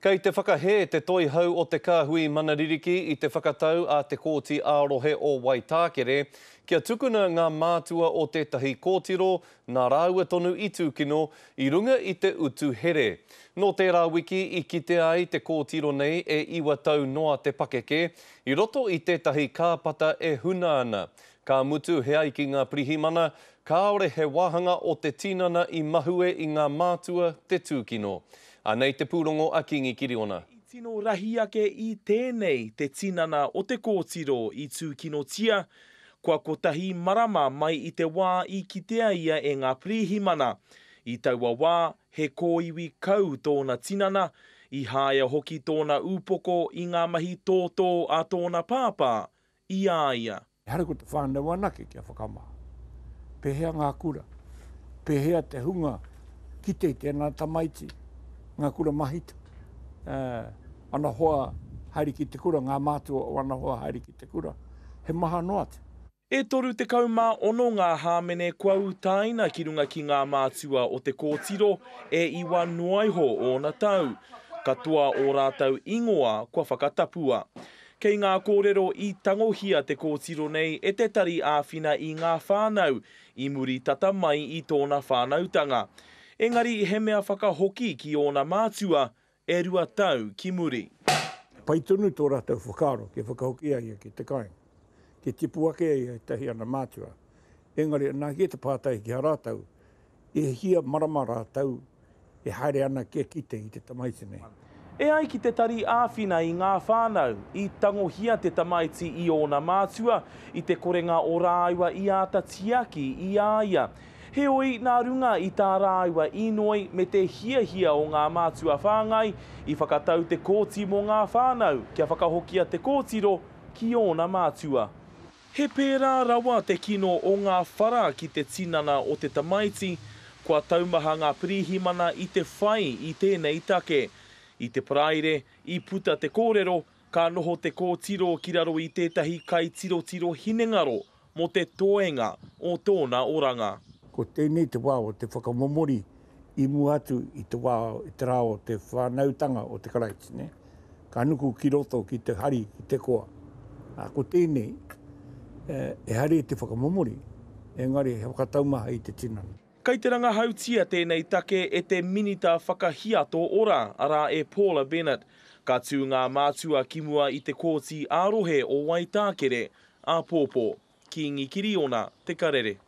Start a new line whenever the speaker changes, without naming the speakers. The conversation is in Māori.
Kei te whakahe te toi hau o te kāhui Manaririki i te whakatau a te kōti ārohe o Waitākere, kia tukuna ngā mātua o tētahi kōtiro, nā rāua tonu i tūkino, i runga i te utu here. Nō tērā wiki i kite ai te kōtiro nei e iwa tau noa te pakeke, i roto i tētahi kāpata e huna ana. Ka mutu hea i ki ngā pirihimana, kāore he wāhanga o te tinana i mahue i ngā mātua te tūkino. Anei te pūrongo a Kingi Kiriona.
I tino rahi ake i tēnei te tinana o te kōtiro i tūkinotia, kua kotahi marama mai i te wā i kitea ia e ngā pirihimana. I taua wā, he kōiwi kau tōna tinana, i hāia hoki tōna upoko i ngā mahi tōtō a tōna pāpā, i āia.
Hara ko te whānau anake kia whakamaha. Pehea ngā kura, pehea te hunga, kite tēnā tamaiti, ngā kura mahita. Ana hoa haere ki te kura, ngā mātua o ana hoa haere ki te kura. He maha noa te.
E toru te kaumā ono ngā hāmene kua utaina ki runga ki ngā mātua o te kōtiro e iwa noaiho o na tau. Katoa o rātau ingoa kua whakatapua. Kei ngā kōrero i tangohia te kōtiro nei e te tari āwhina i ngā whānau, i muri tata mai i tōna whānautanga. Engari he mea whakahoki ki ōna mātua, e rua tau ki muri.
Pai tonu tō rātau whakaro, ke whakahoki ai ki te kāinga. Ke tipu ake ai tahi ana mātua. Engari, nā ki te pātai ki harātau, e hia marama rātau, e haere ana ke kite i te tamaiti nei.
E ai ki te tari āwhina i ngā whānau, i tangohia te tamaiti i ōna mātua, i te korenga o rāiwa i āta tiaki i āia. He oi nā runga i tā rāiwa i noi me te hia o ngā mātua whāngai, i whakatau te kōti mō ngā whānau, kia whakahokia te kōtiro ki ōna mātua. He pērā rawa te kino o ngā whara ki te tinana o te tamaiti, kua taumaha ngā pirihimana i te whai i tēnei take. I te praire, i puta te kōrero, ka noho te kōtiro ki raro i tētahi kai tiro hinengaro mo te toenga o tōna oranga.
Ko tēnei te wā o te whakamomori i mua atu i te wā i te rā o te whānautanga o te karaiti, ne? Ka nuku ki roto ki te hari, ki te koa. Ko tēnei, e hari te whakamomori, engari he whakataumaha i te tinana.
Kei te ranga hautia tēnei take e te minita whakahiato ora, ara e Paula Bennett. Ka tū ngā mātua ki mua i te kōti ārohe o Waitākere, a Pōpō. Kingi Kiriona, Te Karere.